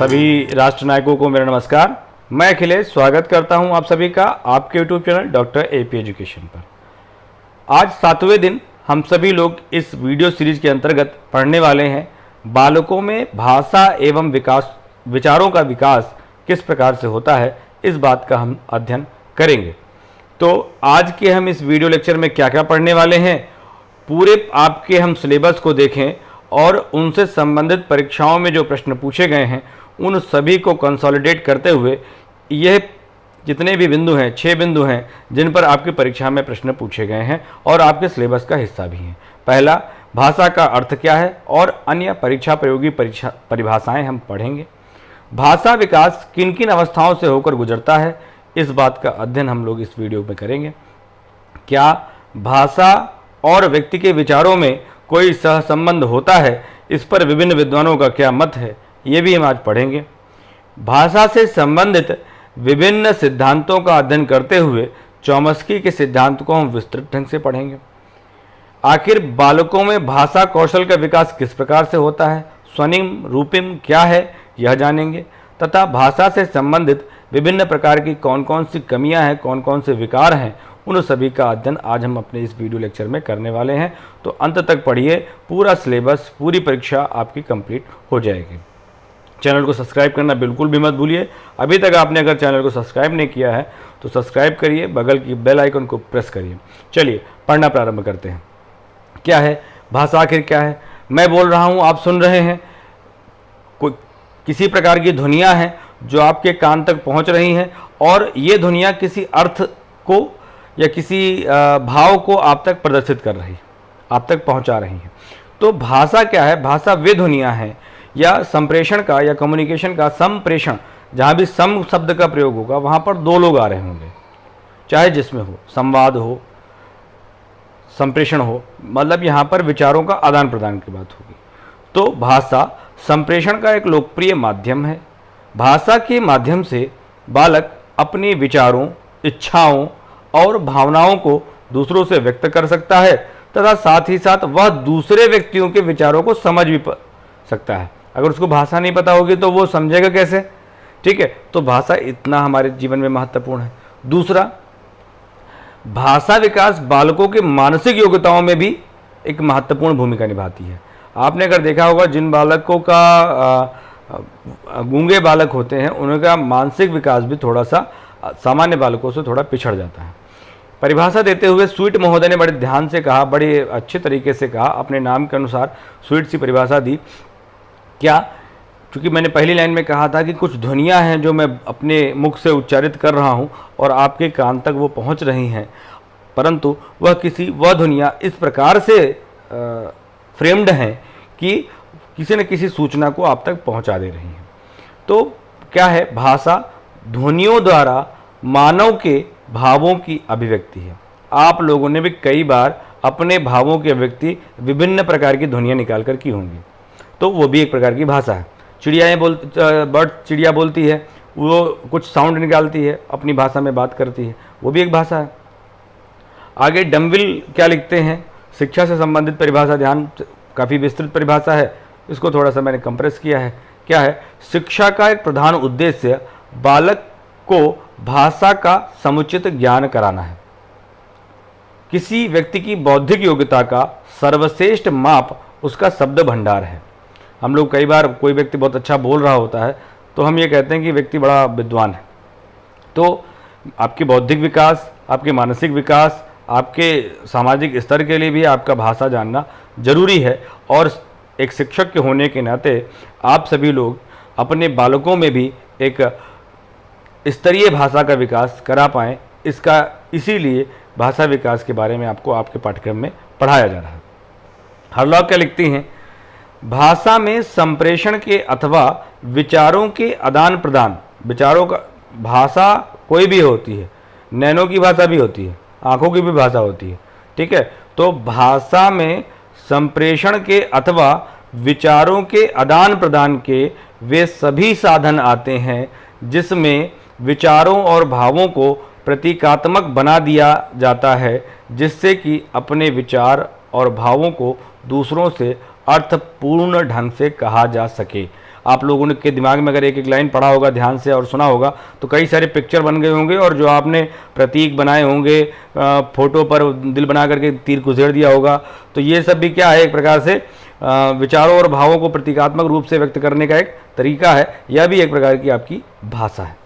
सभी राष्ट्र नायकों को मेरा नमस्कार। मैं अखिलेश स्वागत करता हूं आप सभी का आपके YouTube channel doctor AP education पर। आज 7वें दिन हम सभी लोग इस वीडियो सीरीज के अंतर्गत पढ़ने वाले हैं बालकों में भाषा एवं विचारों का विकास किस प्रकार से होता है, इस बात का हम अध्ययन करेंगे। तो आज के हम इस वीडियो लेक्चर में क्या क्या पढ़ने वाले हैं, पूरे आपके हम सिलेबस को देखें और उनसे संबंधित परीक्षाओं में जो प्रश्न पूछे गए हैं उन सभी को कंसोलिडेट करते हुए यह जितने भी बिंदु हैं 6 बिंदु हैं जिन पर आपकी परीक्षा में प्रश्न पूछे गए हैं और आपके सिलेबस का हिस्सा भी हैं। पहला, भाषा का अर्थ क्या है और अन्य परीक्षा प्रयोगी परिभाषाएं हम पढ़ेंगे। भाषा विकास किन किन अवस्थाओं से होकर गुजरता है, इस बात का अध्ययन हम लोग इस वीडियो में करेंगे। क्या भाषा और व्यक्ति के विचारों में कोई सहसंबंध होता है, इस पर विभिन्न विद्वानों का क्या मत है, ये भी हम आज पढ़ेंगे। भाषा से संबंधित विभिन्न सिद्धांतों का अध्ययन करते हुए चौमस्की के सिद्धांत को हम विस्तृत ढंग से पढ़ेंगे। आखिर बालकों में भाषा कौशल का विकास किस प्रकार से होता है, स्वनिम रूपिम क्या है, यह जानेंगे। तथा भाषा से संबंधित विभिन्न प्रकार की कौन कौन सी कमियां हैं, कौन कौन से विकार हैं, उन सभी का अध्ययन आज हम अपने इस वीडियो लेक्चर में करने वाले हैं। तो अंत तक पढ़िए, पूरा सिलेबस, पूरी परीक्षा आपकी कंप्लीट हो जाएगी। चैनल को सब्सक्राइब करना बिल्कुल भी मत भूलिए। अभी तक आपने अगर चैनल को सब्सक्राइब नहीं किया है तो सब्सक्राइब करिए, बगल की बेल आइकन को प्रेस करिए। चलिए पढ़ना प्रारंभ करते हैं। क्या है भाषा, आखिर क्या है? मैं बोल रहा हूँ, आप सुन रहे हैं, कोई किसी प्रकार की ध्वनियाँ हैं जो आपके कान तक पहुँच रही हैं और ये ध्वनियाँ किसी अर्थ को या किसी भाव को आप तक प्रदर्शित कर रही, आप तक पहुंचा रही हैं। तो भाषा क्या है? भाषा वे ध्वनियाँ हैं या संप्रेषण का या कम्युनिकेशन का संप्रेषण, जहाँ भी सम शब्द का प्रयोग होगा वहाँ पर 2 लोग आ रहे होंगे, चाहे जिसमें हो, संवाद हो, संप्रेषण हो, मतलब यहाँ पर विचारों का आदान प्रदान की बात होगी। तो भाषा संप्रेषण का एक लोकप्रिय माध्यम है। भाषा के माध्यम से बालक अपने विचारों, इच्छाओं और भावनाओं को दूसरों से व्यक्त कर सकता है तथा साथ ही साथ वह दूसरे व्यक्तियों के विचारों को समझ भी सकता है। अगर उसको भाषा नहीं पता होगी तो वो समझेगा कैसे? ठीक है, तो भाषा इतना हमारे जीवन में महत्वपूर्ण है। दूसरा, भाषा विकास बालकों के मानसिक योग्यताओं में भी एक महत्वपूर्ण भूमिका निभाती है। आपने अगर देखा होगा, जिन बालकों का गूंगे बालक होते हैं उनका मानसिक विकास भी थोड़ा सा सामान्य बालकों से थोड़ा पिछड़ जाता है। परिभाषा देते हुए स्वीट महोदय ने बड़े ध्यान से कहा, बड़े अच्छे तरीके से कहा, अपने नाम के अनुसार स्वीट सी परिभाषा दी। क्या? क्योंकि मैंने पहली लाइन में कहा था कि कुछ ध्वनियाँ हैं जो मैं अपने मुख से उच्चारित कर रहा हूँ और आपके कान तक वो पहुँच रही हैं, परंतु वह ध्वनियाँ इस प्रकार से फ्रेम्ड हैं कि किसी न किसी सूचना को आप तक पहुँचा दे रही हैं। तो क्या है? भाषा ध्वनियों द्वारा मानव के भावों की अभिव्यक्ति है। आप लोगों ने भी कई बार अपने भावों की अभिव्यक्ति विभिन्न प्रकार की ध्वनियाँ निकाल कर की होंगी, तो वो भी एक प्रकार की भाषा है। चिड़िया बोलती है, वो कुछ साउंड निकालती है, अपनी भाषा में बात करती है, वो भी एक भाषा है। आगे डम्बिल क्या लिखते हैं, शिक्षा से संबंधित परिभाषा, ध्यान, काफ़ी विस्तृत परिभाषा है, इसको थोड़ा सा मैंने कंप्रेस किया है। क्या है? शिक्षा का एक प्रधान उद्देश्य बालक को भाषा का समुचित ज्ञान कराना है। किसी व्यक्ति की बौद्धिक योग्यता का सर्वश्रेष्ठ माप उसका शब्द भंडार है। हम लोग कई बार, कोई व्यक्ति बहुत अच्छा बोल रहा होता है तो हम ये कहते हैं कि व्यक्ति बड़ा विद्वान है। तो आपके बौद्धिक विकास, आपके मानसिक विकास, आपके सामाजिक स्तर के लिए भी आपका भाषा जानना जरूरी है। और एक शिक्षक के होने के नाते आप सभी लोग अपने बालकों में भी एक स्तरीय भाषा का विकास करा पाएँ, इसीलिए भाषा विकास के बारे में आपको आपके पाठ्यक्रम में पढ़ाया जा रहा है। हरलॉक क्या लिखती हैं? भाषा में संप्रेषण के अथवा विचारों के आदान प्रदान, विचारों का, भाषा कोई भी होती है, नैनों की भाषा भी होती है, आँखों की भी भाषा होती है, ठीक है। तो भाषा में संप्रेषण के अथवा विचारों के आदान प्रदान के वे सभी साधन आते हैं जिसमें विचारों और भावों को प्रतीकात्मक बना दिया जाता है, जिससे कि अपने विचार और भावों को दूसरों से अर्थपूर्ण ढंग से कहा जा सके। आप लोगों ने के दिमाग में अगर एक एक लाइन पढ़ा होगा ध्यान से और सुना होगा तो कई सारे पिक्चर बन गए होंगे, और जो आपने प्रतीक बनाए होंगे फोटो पर दिल बना करके तीर गुजर दिया होगा, तो ये सब भी क्या है, एक प्रकार से विचारों और भावों को प्रतीकात्मक रूप से व्यक्त करने का एक तरीका है। यह भी एक प्रकार की आपकी भाषा है।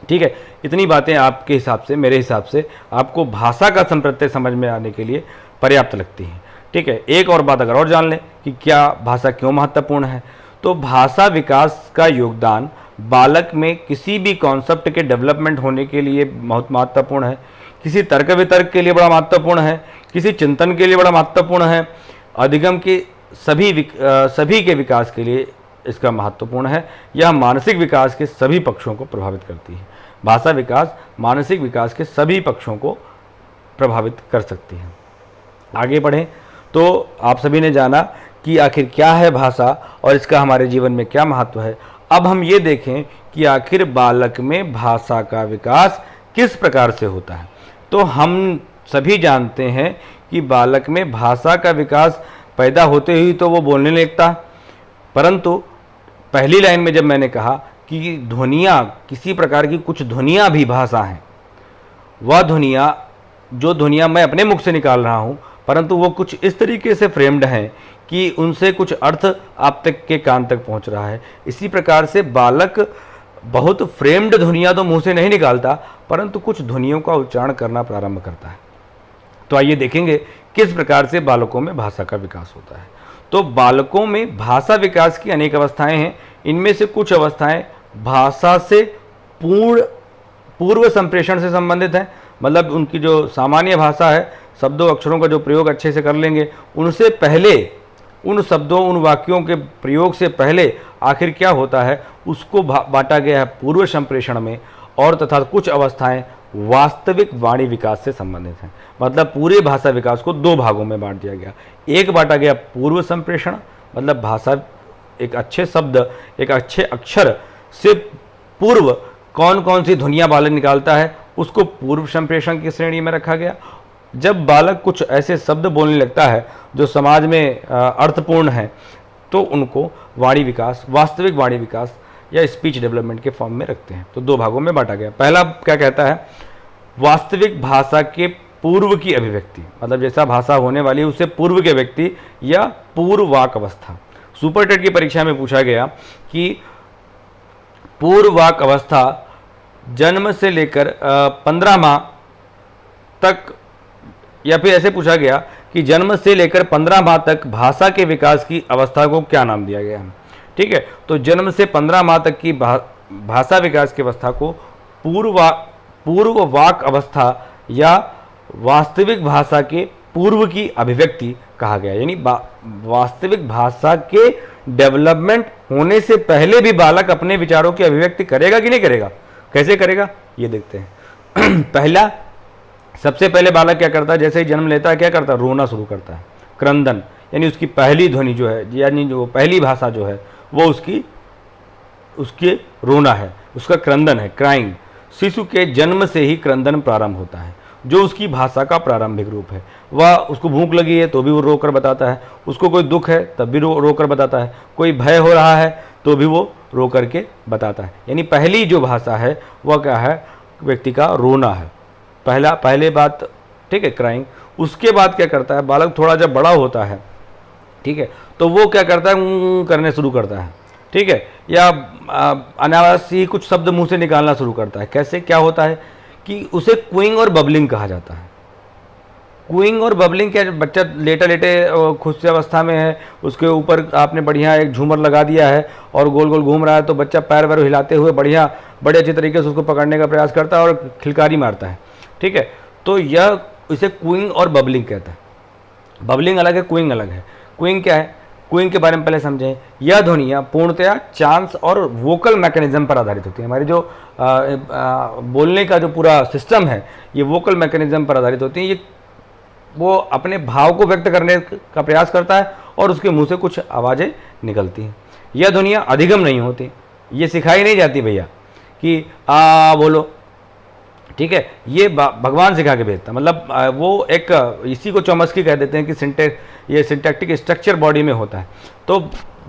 ठीक है, इतनी बातें आपके हिसाब से, मेरे हिसाब से आपको भाषा का संप्रत्यय समझ में आने के लिए पर्याप्त लगती है। ठीक है, एक और बात अगर और जान लें कि क्या भाषा क्यों महत्वपूर्ण है, तो भाषा विकास का योगदान बालक में किसी भी कॉन्सेप्ट के डेवलपमेंट होने के लिए बहुत महत्वपूर्ण है, किसी तर्क वितर्क के लिए बड़ा महत्वपूर्ण है, किसी चिंतन के लिए बड़ा महत्वपूर्ण है, अधिगम के सभी के विकास के लिए इसका महत्वपूर्ण है। यह मानसिक विकास के सभी पक्षों को प्रभावित करती है। भाषा विकास मानसिक विकास के सभी पक्षों को प्रभावित कर सकती है। आगे बढ़ें तो आप सभी ने जाना कि आखिर क्या है भाषा और इसका हमारे जीवन में क्या महत्व है। अब हम ये देखें कि आखिर बालक में भाषा का विकास किस प्रकार से होता है। तो हम सभी जानते हैं कि बालक में भाषा का विकास पैदा होते ही तो वो बोलने लगता, परंतु पहली लाइन में जब मैंने कहा कि ध्वनियाँ, किसी प्रकार की कुछ ध्वनियाँ भी भाषा हैं, वह ध्वनियाँ, जो ध्वनियाँ मैं अपने मुख से निकाल रहा हूँ, परंतु वो कुछ इस तरीके से फ्रेम्ड हैं कि उनसे कुछ अर्थ आप तक के कान तक पहुँच रहा है। इसी प्रकार से बालक बहुत फ्रेम्ड ध्वनियाँ तो मुँह से नहीं निकालता, परंतु कुछ ध्वनियों का उच्चारण करना प्रारंभ करता है। तो आइए देखेंगे किस प्रकार से बालकों में भाषा का विकास होता है। तो बालकों में भाषा विकास की अनेक अवस्थाएं हैं। इनमें से कुछ अवस्थाएं भाषा से पूर्व संप्रेषण से संबंधित हैं, मतलब उनकी जो सामान्य भाषा है, शब्दों अक्षरों का जो प्रयोग अच्छे से कर लेंगे, उनसे पहले, उन शब्दों उन वाक्यों के प्रयोग से पहले आखिर क्या होता है उसको बांटा गया है पूर्व संप्रेषण में, और तथा कुछ अवस्थाएं वास्तविक वाणी विकास से संबंधित हैं। मतलब पूरे भाषा विकास को दो भागों में बांट दिया गया। एक बांटा गया पूर्व संप्रेषण, मतलब भाषा एक अच्छे शब्द, एक अच्छे अक्षर से पूर्व कौन कौन सी ध्वनियाँ बालक निकालता है उसको पूर्व संप्रेषण की श्रेणी में रखा गया। जब बालक कुछ ऐसे शब्द बोलने लगता है जो समाज में अर्थपूर्ण है, तो उनको वाणी विकास, वास्तविक वाणी विकास या स्पीच डेवलपमेंट के फॉर्म में रखते हैं। तो दो भागों में बांटा गया। पहला क्या कहता है, वास्तविक भाषा के पूर्व की अभिव्यक्ति, मतलब जैसा भाषा होने वाली है उससे पूर्व के व्यक्ति या पूर्व वाक अवस्था। सुपर टेट की परीक्षा में पूछा गया कि पूर्व वाक अवस्था जन्म से लेकर 15 माह तक, या फिर ऐसे पूछा गया कि जन्म से लेकर 15 माह तक भाषा के विकास की अवस्था को क्या नाम दिया गया है। ठीक है, तो जन्म से 15 माह तक की भाषा विकास की अवस्था को पूर्व वाक अवस्था या वास्तविक भाषा के पूर्व की अभिव्यक्ति कहा गया। यानी वास्तविक भाषा के डेवलपमेंट होने से पहले भी बालक अपने विचारों की अभिव्यक्ति करेगा कि नहीं करेगा। कैसे करेगा ये देखते हैं। पहला, सबसे पहले बालक क्या करता है, जैसे ही जन्म लेता है क्या करता है, रोना शुरू करता है। क्रंदन, यानी उसकी पहली ध्वनि जो है, यानी जो पहली भाषा जो है वो उसके रोना है, उसका क्रंदन है, क्राइंग। शिशु के जन्म से ही क्रंदन प्रारंभ होता है, जो उसकी भाषा का प्रारंभिक रूप है। वह, उसको भूख लगी है तो भी वो रो कर बताता है, उसको कोई दुख है तब भी रो कर बताता है, कोई भय हो रहा है तो भी वो रो करके बताता है। यानी पहली जो भाषा है वह क्या है, व्यक्ति का रोना है, पहले बात। ठीक है, क्राइंग। उसके बाद क्या करता है बालक, थोड़ा जब बड़ा होता है, ठीक है, तो वो क्या करता है, करने शुरू करता है। ठीक है, या अनावश्यक कुछ शब्द मुंह से निकालना शुरू करता है। कैसे, क्या होता है कि उसे क्विंग और बबलिंग कहा जाता है। क्विंग और बबलिंग क्या, बच्चा लेटे लेटे खुश अवस्था में है, उसके ऊपर आपने बढ़िया एक झूमर लगा दिया है और गोल गोल घूम रहा है, तो बच्चा पैर वैर हिलाते हुए बढ़िया बड़े अच्छे तरीके से उसको पकड़ने का प्रयास करता है और खिलकारी मारता है। ठीक है, तो यह इसे क्विंग और बबलिंग कहता है। बबलिंग अलग है, क्विंग अलग है। क्विंग क्या है, क्विंग के बारे में पहले समझें। यह ध्वनियाँ पूर्णतया चांस और वोकल मैकेनिज्म पर आधारित होती है। हमारी जो बोलने का जो पूरा सिस्टम है ये वोकल मैकेनिज्म पर आधारित होती है। ये वो अपने भाव को व्यक्त करने का प्रयास करता है और उसके मुंह से कुछ आवाज़ें निकलती हैं। यह ध्वनियाँ अधिगम नहीं होती, ये सिखाई नहीं जाती भैया कि बोलो। ठीक है, ये भगवान सिखा के भेजता, मतलब वो एक, इसी को चौमस्की कह देते हैं कि ये सिंटैक्टिक स्ट्रक्चर बॉडी में होता है। तो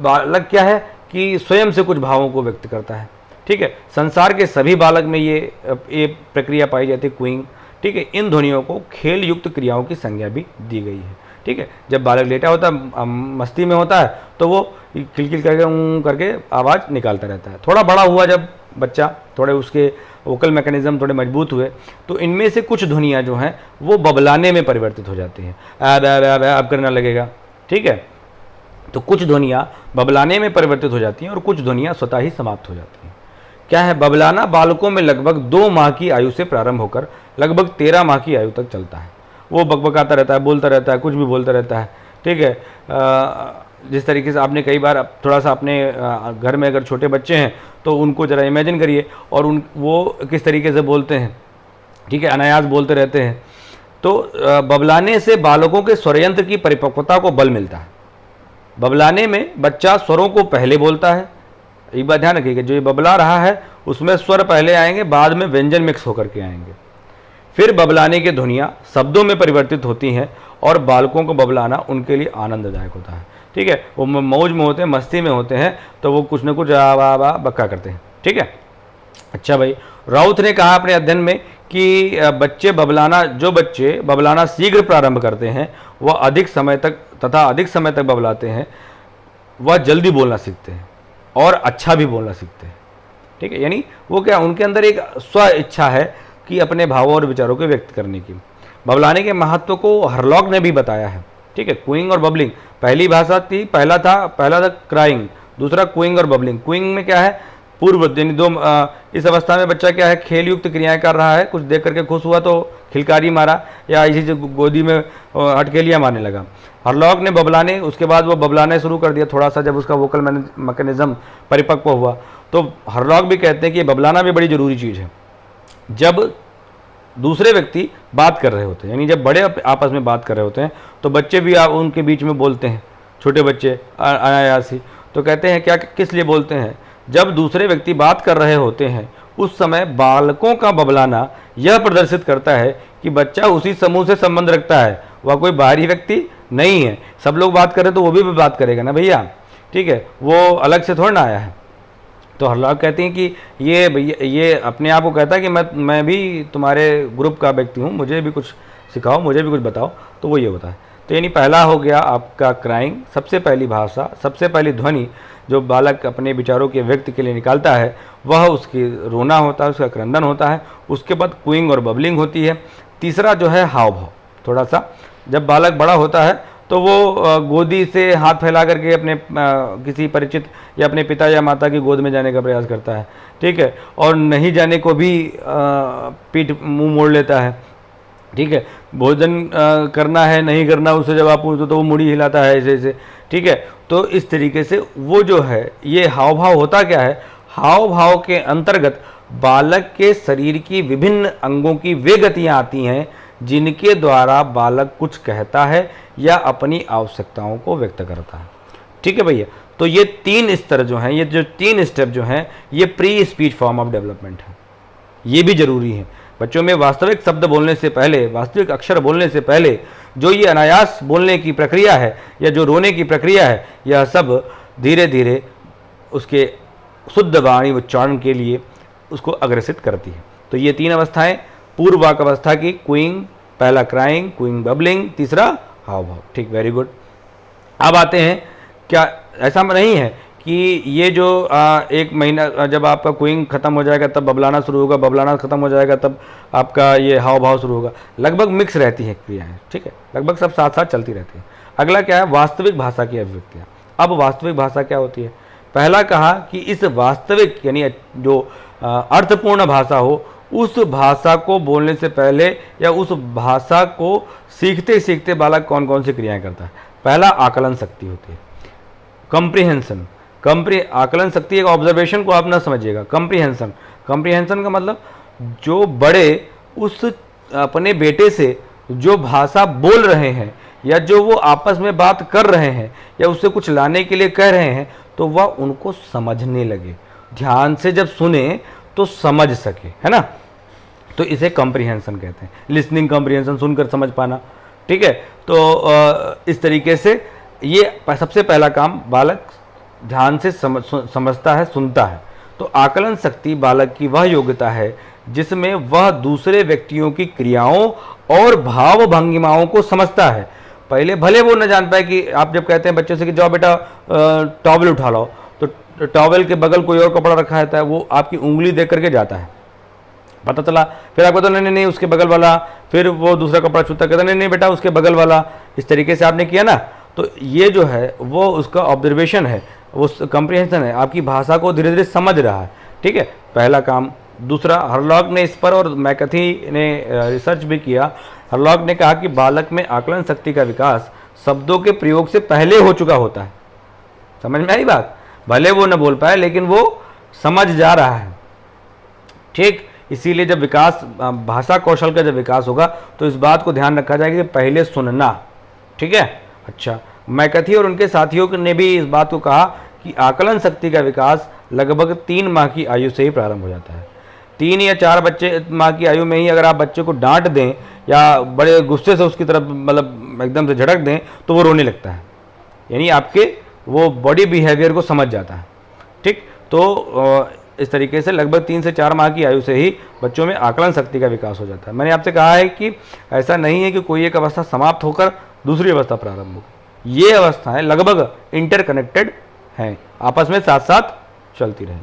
बालक क्या है कि स्वयं से कुछ भावों को व्यक्त करता है। ठीक है, संसार के सभी बालक में ये प्रक्रिया पाई जाती है, कूइंग। ठीक है, इन ध्वनियों को खेल युक्त क्रियाओं की संज्ञा भी दी गई है। ठीक है, जब बालक लेटा होता है, मस्ती में होता है, तो वो खिलखिल करके करके आवाज़ निकालता रहता है। थोड़ा बड़ा हुआ जब बच्चा, थोड़े उसके वोकल मैकेनिज्म थोड़े मजबूत हुए, तो इनमें से कुछ ध्वनियाँ जो हैं वो बबलाने में परिवर्तित हो जाती हैं, अब करना लगेगा। ठीक है, तो कुछ ध्वनियाँ बबलाने में परिवर्तित हो जाती हैं और कुछ ध्वनियाँ स्वतः ही समाप्त हो जाती हैं। क्या है, बबलाना बालकों में लगभग 2 माह की आयु से प्रारंभ होकर लगभग 13 माह की आयु तक चलता है। वो बकबकाता रहता है, बोलता रहता है, कुछ भी बोलता रहता है। ठीक है, जिस तरीके से आपने कई बार थोड़ा सा अपने घर में अगर छोटे बच्चे हैं तो उनको ज़रा इमेजिन करिए, और वो किस तरीके से बोलते हैं। ठीक है, अनायास बोलते रहते हैं। तो बबलाने से बालकों के स्वरयंत्र की परिपक्वता को बल मिलता है। बबलाने में बच्चा स्वरों को पहले बोलता है। एक बात ध्यान रखिएगा, जो ये बबला रहा है उसमें स्वर पहले आएंगे, बाद में व्यंजन मिक्स होकर के आएंगे। फिर बबलाने की ध्वनियाँ शब्दों में परिवर्तित होती हैं और बालकों को बबलाना उनके लिए आनंददायक होता है। ठीक है, वो मौज में होते हैं, मस्ती में होते हैं, तो वो कुछ न कुछ आ बक्का करते हैं। ठीक है, अच्छा भाई, राउत ने कहा अपने अध्ययन में कि बच्चे बबलाना शीघ्र प्रारंभ करते हैं, वह अधिक समय तक बबलाते हैं, वह जल्दी बोलना सीखते हैं और अच्छा भी बोलना सीखते हैं। ठीक है, यानी वो क्या, उनके अंदर एक स्व इच्छा है कि अपने भावों और विचारों को व्यक्त करने की। बबलाने के महत्व को हरलॉक ने भी बताया है। ठीक है, क्विंग और बबलिंग पहली भाषा थी, पहला था क्राइंग, दूसरा क्विंग और बबलिंग। क्विंग में क्या है, पूर्व यानी इस अवस्था में बच्चा क्या है, खेल युक्त क्रियाएं कर रहा है, कुछ देख करके खुश हुआ तो खिलकारी मारा या इसी से गोदी में हटकेलियाँ मारने लगा। हरलॉक ने बबलाने, उसके बाद वो बबलाने शुरू कर दिया थोड़ा सा, जब उसका वोकल मैकेनिज्म परिपक्व हुआ। तो हरलॉक भी कहते हैं कि बबलाना भी बड़ी ज़रूरी चीज़ है। जब दूसरे व्यक्ति बात कर रहे होते हैं, यानी जब बड़े आपस में बात कर रहे होते हैं, तो बच्चे भी उनके बीच में बोलते हैं, छोटे बच्चे अनायास ही। तो कहते हैं क्या, किस लिए बोलते हैं, जब दूसरे व्यक्ति बात कर रहे होते हैं उस समय बालकों का बबलाना यह प्रदर्शित करता है कि बच्चा उसी समूह से संबंध रखता है, वह कोई बाहरी व्यक्ति नहीं है। सब लोग बात कर रहे तो वो भी बात करेगा ना भैया। ठीक है, वो अलग से थोड़ा ना आया है। तो हरलॉक कहती हैं कि ये भैया, ये अपने आप को कहता है कि मैं भी तुम्हारे ग्रुप का व्यक्ति हूँ, मुझे भी कुछ सिखाओ, मुझे भी कुछ बताओ। तो वो ये होता है। तो यानी पहला हो गया आपका क्राइंग, सबसे पहली भाषा, सबसे पहली ध्वनि जो बालक अपने विचारों के व्यक्त के लिए निकालता है वह उसकी रोना होता है, उसका क्रंदन होता है। उसके बाद क्विंग और बबलिंग होती है। तीसरा जो है हाव भाव। थोड़ा सा जब बालक बड़ा होता है तो वो गोदी से हाथ फैला करके अपने किसी परिचित या अपने पिता या माता की गोद में जाने का प्रयास करता है। ठीक है, और नहीं जाने को भी पीठ मुंह मोड़ लेता है। ठीक है, भोजन करना है नहीं करना उससे जब आप पूछो तो वो मुड़ी हिलाता है ऐसे ऐसे। ठीक है, तो इस तरीके से वो जो है, ये हाव भाव होता क्या है, हाव भाव के अंतर्गत बालक के शरीर की विभिन्न अंगों की वे गतियाँ आती हैं जिनके द्वारा बालक कुछ कहता है या अपनी आवश्यकताओं को व्यक्त करता है। ठीक है भैया, तो ये 3 स्तर जो हैं, ये जो 3 स्टेप जो हैं, ये pre speech form of development है। ये भी जरूरी है बच्चों में। वास्तविक शब्द बोलने से पहले, वास्तविक अक्षर बोलने से पहले जो ये अनायास बोलने की प्रक्रिया है या जो रोने की प्रक्रिया है, यह सब धीरे धीरे उसके शुद्ध वाणी उच्चारण के लिए उसको अग्रसित करती है। तो ये 3 अवस्थाएं पूर्व वाक अवस्था की, क्विंग, पहला क्राइंग, क्विंग बबलिंग, तीसरा हाव भाव। ठीक, वेरी गुड। अब आते हैं, क्या ऐसा नहीं है कि ये जो 1 महीना जब आपका क्विंग खत्म हो जाएगा तब बबलाना शुरू होगा, बबलाना खत्म हो जाएगा तब आपका ये हाव भाव शुरू होगा। लगभग मिक्स रहती हैं क्रियाएं। ठीक है, लगभग सब साथ साथ चलती रहती हैं। अगला क्या है, वास्तविक भाषा की अभिव्यक्तियाँ। अब वास्तविक भाषा क्या होती है, पहला कहा कि इस वास्तविक यानी जो अर्थपूर्ण भाषा हो, उस भाषा को बोलने से पहले या उस भाषा को सीखते सीखते बालक कौन कौन सी क्रियाएं करता है। पहला आकलन शक्ति होती है, कॉम्प्रिहेंशन। आकलन शक्ति, एक ऑब्जर्वेशन को आप ना समझिएगा, कॉम्प्रिहेंशन का मतलब जो बड़े उस अपने बेटे से जो भाषा बोल रहे हैं या जो वो आपस में बात कर रहे हैं या उससे कुछ लाने के लिए कह रहे हैं, तो वह उनको समझने लगे, ध्यान से जब सुने तो समझ सके, है ना। तो इसे कॉम्प्रिहेंशन कहते हैं, लिसनिंग कॉम्प्रिहेंशन, सुनकर समझ पाना। ठीक है, तो इस तरीके से ये सबसे पहला काम बालक ध्यान से समझता है, सुनता है। तो आकलन शक्ति बालक की वह योग्यता है जिसमें वह दूसरे व्यक्तियों की क्रियाओं और भाव भंगिमाओं को समझता है। पहले भले वो न जान पाए कि आप जब कहते हैं बच्चों से कि जाओ बेटा टॉवल उठा लाओ, तो टॉवल के बगल कोई और कपड़ा रखा रहता है, वो आपकी उंगली देख करके जाता है, पता चला, फिर आपको तो नहीं नहीं उसके बगल वाला, फिर वो दूसरा कपड़ा छूता, कहता नहीं नहीं बेटा उसके बगल वाला। इस तरीके से आपने किया ना, तो ये जो है वो उसका ऑब्जर्वेशन है, वो कंप्रिहेंशन है, आपकी भाषा को धीरे धीरे समझ रहा है। ठीक है, पहला काम। दूसरा, हरलॉक ने इस पर और मैकथी ने रिसर्च भी किया। हरलॉक ने कहा कि बालक में आकलन शक्ति का विकास शब्दों के प्रयोग से पहले हो चुका होता है। समझ में आई बात? भले वो न बोल पाए लेकिन वो समझ जा रहा है। ठीक, इसीलिए जब विकास, भाषा कौशल का जब विकास होगा तो इस बात को ध्यान रखा जाएगा कि पहले सुनना। ठीक है, अच्छा। मैकथी और उनके साथियों ने भी इस बात को कहा कि आकलन शक्ति का विकास लगभग 3 माह की आयु से ही प्रारंभ हो जाता है। 3 या 4 माह की आयु में ही अगर आप बच्चे को डांट दें या बड़े गुस्से से उसकी तरफ मतलब एकदम से झटक दें तो वो रोने लगता है, यानी आपके वो बॉडी बिहेवियर को समझ जाता है। ठीक, तो इस तरीके से लगभग 3 से 4 माह की आयु से ही बच्चों में आकलन शक्ति का विकास हो जाता है। मैंने आपसे कहा है कि ऐसा नहीं है कि कोई एक अवस्था समाप्त होकर दूसरी अवस्था प्रारंभ होगी, ये अवस्थाएं लगभग इंटरकनेक्टेड हैं, आपस में साथ साथ चलती रहें।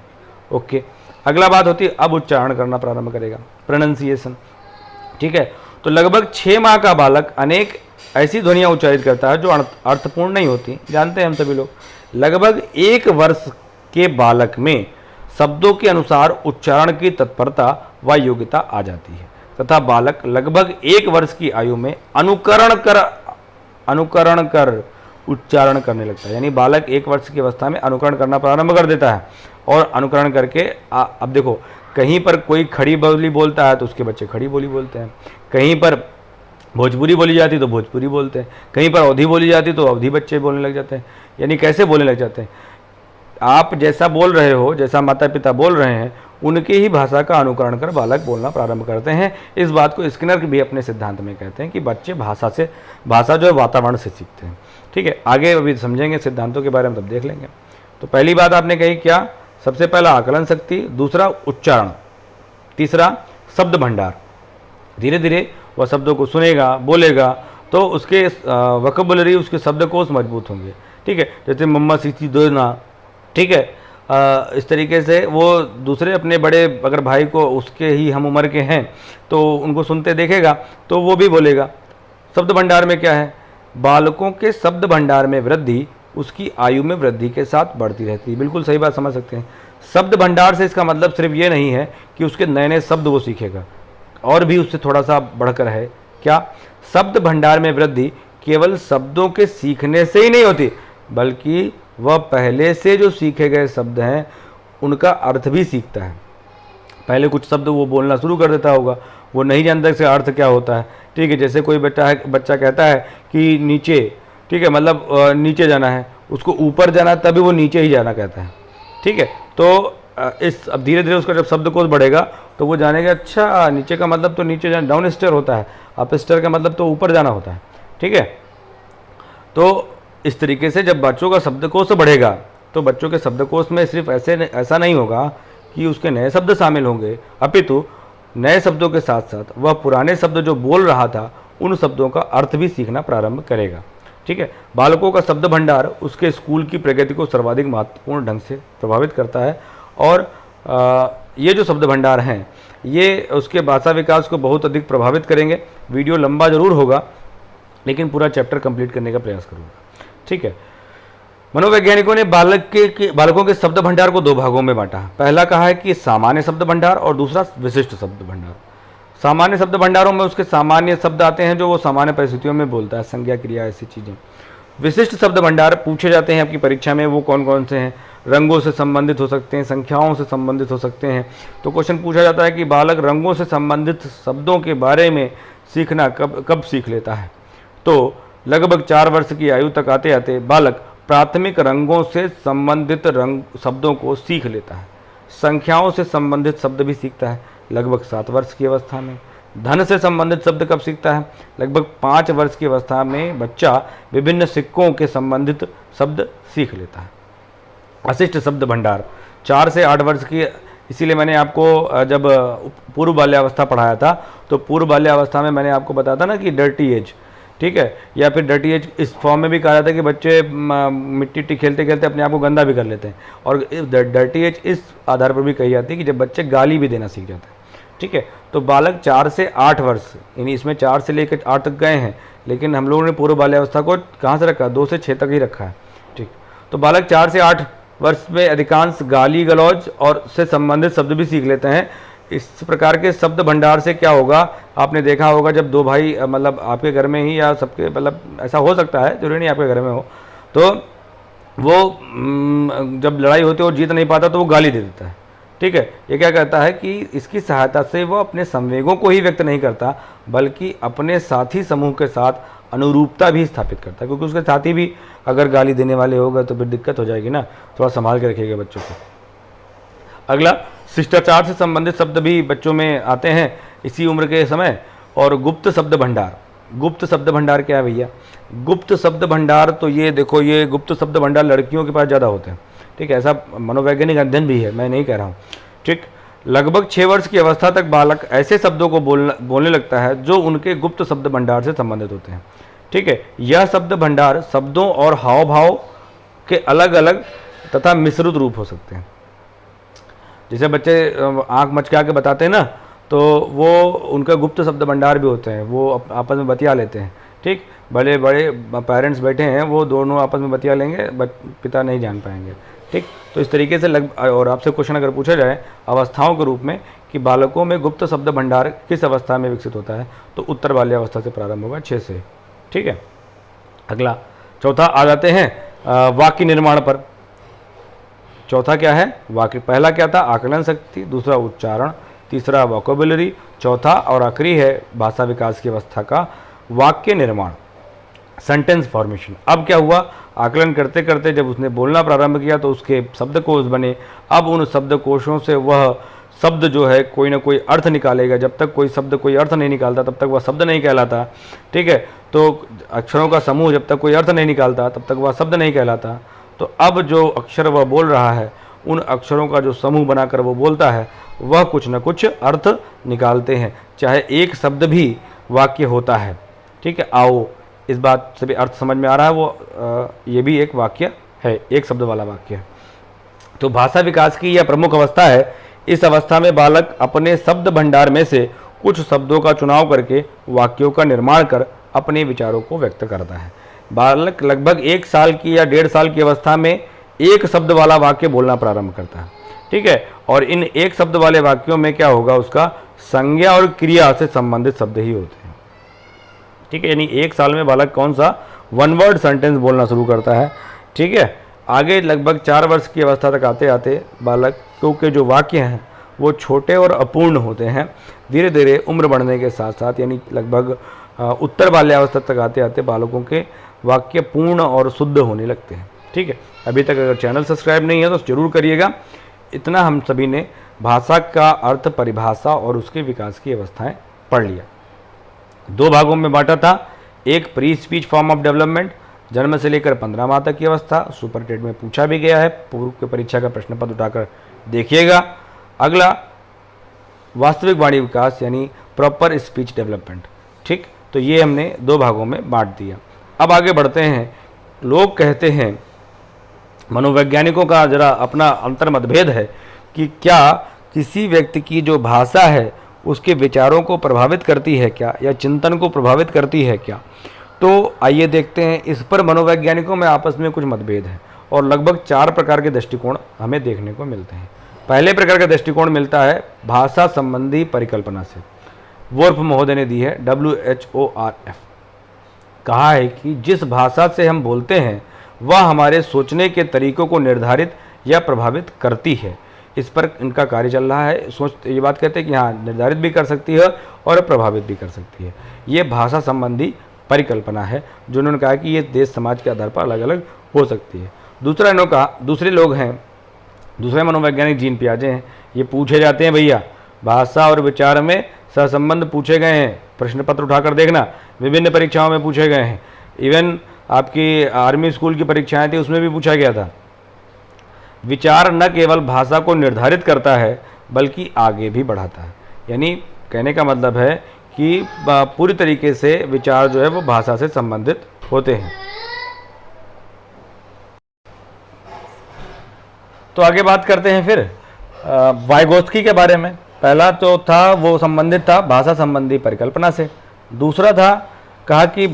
ओके, अगला बात होती है अब उच्चारण करना प्रारंभ करेगा, प्रोनाउंसिएशन। ठीक है, तो लगभग 6 माह का बालक अनेक ऐसी ध्वनियाँ उच्चारित करता है जो अर्थपूर्ण नहीं होती, जानते हैं हम सभी लोग। लगभग 1 वर्ष के बालक में शब्दों के अनुसार उच्चारण की तत्परता व योग्यता आ जाती है तथा बालक लगभग 1 वर्ष की आयु में अनुकरण कर उच्चारण करने लगता है। यानी बालक 1 वर्ष की अवस्था में अनुकरण करना प्रारंभ कर देता है और अनुकरण करके अब देखो, कहीं पर कोई खड़ी बोली बोलता है तो उसके बच्चे खड़ी बोली बोलते हैं, कहीं पर भोजपुरी बोली जाती तो भोजपुरी बोलते हैं, कहीं पर अवधी बोली जाती तो अवधी बच्चे बोलने लग जाते हैं। यानी कैसे बोलने लग जाते हैं? आप जैसा बोल रहे हो, जैसा माता पिता बोल रहे हैं, उनकी ही भाषा का अनुकरण कर बालक बोलना प्रारंभ करते हैं। इस बात को स्किनर भी अपने सिद्धांत में कहते हैं कि बच्चे भाषा जो है वातावरण से सीखते हैं। ठीक है, आगे अभी समझेंगे सिद्धांतों के बारे में, तब देख लेंगे। तो पहली बात आपने कही क्या? सबसे पहला आकलन शक्ति, दूसरा उच्चारण, तीसरा शब्द भंडार। धीरे धीरे वह शब्दों को सुनेगा, बोलेगा तो उसके वोकैबुलरी, उसके शब्दकोश मजबूत होंगे। ठीक है, जैसे मम्मा सीखी दो ना। ठीक है, इस तरीके से वो दूसरे अपने बड़े अगर भाई को उसके ही हम उम्र के हैं तो उनको सुनते देखेगा तो वो भी बोलेगा। शब्द भंडार में क्या है? बालकों के शब्द भंडार में वृद्धि उसकी आयु में वृद्धि के साथ बढ़ती रहती है। बिल्कुल सही बात समझ सकते हैं। शब्द भंडार से इसका मतलब सिर्फ ये नहीं है कि उसके नए नए शब्द वो सीखेगा, और भी उससे थोड़ा सा बढ़कर है। क्या? शब्द भंडार में वृद्धि केवल शब्दों के सीखने से ही नहीं होती, बल्कि वह पहले से जो सीखे गए शब्द हैं उनका अर्थ भी सीखता है। पहले कुछ शब्द वो बोलना शुरू कर देता होगा, वो नहीं जानता इसका अर्थ क्या होता है। ठीक है, जैसे कोई बच्चा कहता है कि नीचे, ठीक है, मतलब नीचे जाना है, उसको ऊपर जाना है तभी वो नीचे ही जाना कहता है। ठीक है, तो अब धीरे धीरे उसका जब शब्दकोश बढ़ेगा तो वो जानेगा अच्छा नीचे का मतलब तो नीचे जाना, डाउन स्टेयर होता है, अप स्टेयर का मतलब तो ऊपर जाना होता है। ठीक है, तो इस तरीके से जब बच्चों का शब्दकोश बढ़ेगा तो बच्चों के शब्दकोश में सिर्फ ऐसा नहीं होगा कि उसके नए शब्द शामिल होंगे, अपितु नए शब्दों के साथ साथ वह पुराने शब्द जो बोल रहा था उन शब्दों का अर्थ भी सीखना प्रारंभ करेगा। ठीक है, बालकों का शब्द भंडार उसके स्कूल की प्रगति को सर्वाधिक महत्वपूर्ण ढंग से प्रभावित करता है, और ये जो शब्द भंडार हैं ये उसके भाषा विकास को बहुत अधिक प्रभावित करेंगे। वीडियो लंबा जरूर होगा लेकिन पूरा चैप्टर कंप्लीट करने का प्रयास करूँगा। ठीक है, मनोवैज्ञानिकों ने बालकों के शब्द भंडार को 2 भागों में बांटा। पहला कहा है कि सामान्य शब्द भंडार और दूसरा विशिष्ट शब्द भंडार। सामान्य शब्द भंडारों में उसके सामान्य शब्द आते हैं जो वो सामान्य परिस्थितियों में बोलता है, संज्ञा, क्रिया, ऐसी चीज़ें। विशिष्ट शब्द भंडार पूछे जाते हैं आपकी परीक्षा में, वो कौन कौन से हैं? रंगों से संबंधित हो सकते हैं, संख्याओं से संबंधित हो सकते हैं। तो क्वेश्चन पूछा जाता है कि बालक रंगों से संबंधित शब्दों के बारे में सीखना कब सीख लेता है? तो लगभग 4 वर्ष की आयु तक आते आते बालक प्राथमिक रंगों से संबंधित रंग शब्दों को सीख लेता है। संख्याओं से संबंधित शब्द भी सीखता है लगभग 7 वर्ष की अवस्था में। धन से संबंधित शब्द कब सीखता है? लगभग 5 वर्ष की अवस्था में बच्चा विभिन्न सिक्कों के संबंधित शब्द सीख लेता है। अशिष्ट शब्द भंडार 4 से 8 वर्ष की, इसीलिए मैंने आपको जब पूर्व बाल्यावस्था पढ़ाया था तो पूर्व बाल्यावस्था में मैंने आपको बताया था ना कि डर्टी एज, ठीक है, या फिर डर्टी एज इस फॉर्म में भी कहा जाता है कि बच्चे मिट्टी खेलते खेलते अपने आप को गंदा भी कर लेते हैं, और डर्टी एज इस आधार पर भी कही जाती है कि जब बच्चे गाली भी देना सीख जाते हैं, ठीक है। तो बालक 4 से 8 वर्ष, यानी इसमें 4 से लेकर 8 तक गए हैं, लेकिन हम लोगों ने पूर्व बाल्यावस्था को कहाँ से रखा, 2 से 6 तक ही रखा है, ठीक। तो बालक 4 से 8 वर्ष में अधिकांश गाली गलौज और से संबंधित शब्द भी सीख लेते हैं। इस प्रकार के शब्द भंडार से क्या होगा, आपने देखा होगा जब दो भाई मतलब आपके घर में ही या सबके मतलब ऐसा हो सकता है, जरूरी नहीं आपके घर में हो, तो वो जब लड़ाई होती है और जीत नहीं पाता तो वो गाली दे देता है, ठीक है। ये क्या कहता है कि इसकी सहायता से वो अपने संवेगों को ही व्यक्त नहीं करता बल्कि अपने साथी समूह के साथ अनुरूपता भी स्थापित करता है, क्योंकि उसके साथी भी अगर गाली देने वाले होगा तो फिर दिक्कत हो जाएगी ना, थोड़ा संभाल के रखिएगा बच्चों को। अगला, शिष्टाचार से संबंधित शब्द भी बच्चों में आते हैं इसी उम्र के समय। और गुप्त शब्द भंडार, गुप्त शब्द भंडार क्या है भैया, गुप्त शब्द भंडार तो ये देखो, ये गुप्त शब्द भंडार लड़कियों के पास ज़्यादा होते हैं, ठीक है, ऐसा मनोवैज्ञानिक अध्ययन भी है, मैं नहीं कह रहा हूँ, ठीक। लगभग 6 वर्ष की अवस्था तक बालक ऐसे शब्दों को बोलने लगता है जो उनके गुप्त शब्द भंडार से संबंधित होते हैं, ठीक है। यह शब्द भंडार शब्दों और हाव भाव के अलग अलग तथा मिश्रित रूप हो सकते हैं। जैसे बच्चे आंख मचका के बताते हैं ना, तो वो उनका गुप्त शब्द भंडार भी होते हैं, वो आपस में बतिया लेते हैं, ठीक। बड़े बड़े पेरेंट्स बैठे हैं, वो दोनों आपस में बतिया लेंगे, पिता नहीं जान पाएंगे, ठीक। तो इस तरीके से और आपसे क्वेश्चन अगर पूछा जाए अवस्थाओं के रूप में कि बालकों में गुप्त शब्द भंडार किस अवस्था में विकसित होता है, तो उत्तर बाल्यावस्था से प्रारंभ होगा, 6 से, ठीक है। अगला, चौथा आ जाते हैं वाक्य निर्माण पर। चौथा क्या है, वाक्य। पहला क्या था, आकलन शक्ति, दूसरा उच्चारण, तीसरा वोकेबुलरी, चौथा और आखिरी है भाषा विकास की अवस्था का वाक्य निर्माण, सेंटेंस फॉर्मेशन। अब क्या हुआ, आकलन करते करते जब उसने बोलना प्रारंभ किया तो उसके शब्दकोश बने। अब उन शब्दकोशों से वह शब्द जो है कोई ना कोई अर्थ निकालेगा, जब तक कोई शब्द कोई अर्थ नहीं निकालता तब तक वह शब्द नहीं कहलाता, ठीक है। तो अक्षरों का समूह जब तक कोई अर्थ नहीं निकालता तब तक वह शब्द नहीं कहलाता। तो अब जो अक्षर वह बोल रहा है, उन अक्षरों का जो समूह बनाकर वो बोलता है, वह कुछ न कुछ अर्थ निकालते हैं, चाहे एक शब्द भी वाक्य होता है, ठीक है। आओ, इस बात से भी अर्थ समझ में आ रहा है, वो ये भी एक वाक्य है, एक शब्द वाला वाक्य है। तो भाषा विकास की यह प्रमुख अवस्था है। इस अवस्था में बालक अपने शब्द भंडार में से कुछ शब्दों का चुनाव करके वाक्यों का निर्माण कर अपने विचारों को व्यक्त करता है। बालक लगभग 1 साल की या 1.5 साल की अवस्था में एक शब्द वाला वाक्य बोलना प्रारंभ करता है, ठीक है। और इन एक शब्द वाले वाक्यों में क्या होगा, उसका संज्ञा और क्रिया से संबंधित शब्द ही होते हैं, ठीक है। यानी 1 साल में बालक कौन सा 1 वर्ड सेंटेंस बोलना शुरू करता है, ठीक है। आगे लगभग 4 वर्ष की अवस्था तक आते आते बालकों के जो वाक्य हैं वो छोटे और अपूर्ण होते हैं। धीरे धीरे उम्र बढ़ने के साथ साथ, यानी लगभग उत्तर बाल्यावस्था तक आते आते बालकों के वाक्य पूर्ण और शुद्ध होने लगते हैं, ठीक है। अभी तक अगर चैनल सब्सक्राइब नहीं है तो जरूर करिएगा। इतना हम सभी ने भाषा का अर्थ, परिभाषा और उसके विकास की अवस्थाएं पढ़ लिया। 2 भागों में बांटा था, एक pre speech form of development, जन्म से लेकर 15 माह तक की अवस्था, सुपर टेट में पूछा भी गया है, पूर्व की परीक्षा का प्रश्न पत्र उठाकर देखिएगा। अगला, वास्तविक वाणी विकास यानी प्रॉपर स्पीच डेवलपमेंट, ठीक। तो ये हमने 2 भागों में बांट दिया। अब आगे बढ़ते हैं। लोग कहते हैं, मनोवैज्ञानिकों का जरा अपना अंतर मतभेद है कि क्या किसी व्यक्ति की जो भाषा है उसके विचारों को प्रभावित करती है क्या, या चिंतन को प्रभावित करती है क्या। तो आइए देखते हैं। इस पर मनोवैज्ञानिकों में आपस में कुछ मतभेद है और लगभग 4 प्रकार के दृष्टिकोण हमें देखने को मिलते हैं। पहले प्रकार का दृष्टिकोण मिलता है भाषा संबंधी परिकल्पना से। वोर्फ महोदय ने दी है, WHORF, कहा है कि जिस भाषा से हम बोलते हैं वह हमारे सोचने के तरीकों को निर्धारित या प्रभावित करती है। इस पर इनका कार्य चल रहा है। ये बात कहते हैं कि हाँ, निर्धारित भी कर सकती है और प्रभावित भी कर सकती है। ये भाषा संबंधी परिकल्पना है जो उन्होंने कहा कि ये देश समाज के आधार पर अलग अलग हो सकती है। दूसरे लोग हैं, दूसरे मनोवैज्ञानिक जीन पियाजे हैं। ये पूछे जाते हैं, भैया भाषा और विचार में सहसंबंध पूछे गए हैं, प्रश्न पत्र उठाकर देखना, विभिन्न परीक्षाओं में पूछे गए हैं। इवन आपकी आर्मी स्कूल की परीक्षाएं थी उसमें भी पूछा गया था। विचार न केवल भाषा को निर्धारित करता है बल्कि आगे भी बढ़ाता है। यानी कहने का मतलब है कि पूरी तरीके से विचार जो है वो भाषा से संबंधित होते हैं। तो आगे बात करते हैं फिर वाइगोत्स्की के बारे में। पहला तो था वो संबंधित था भाषा संबंधी परिकल्पना से। दूसरा था कहा कि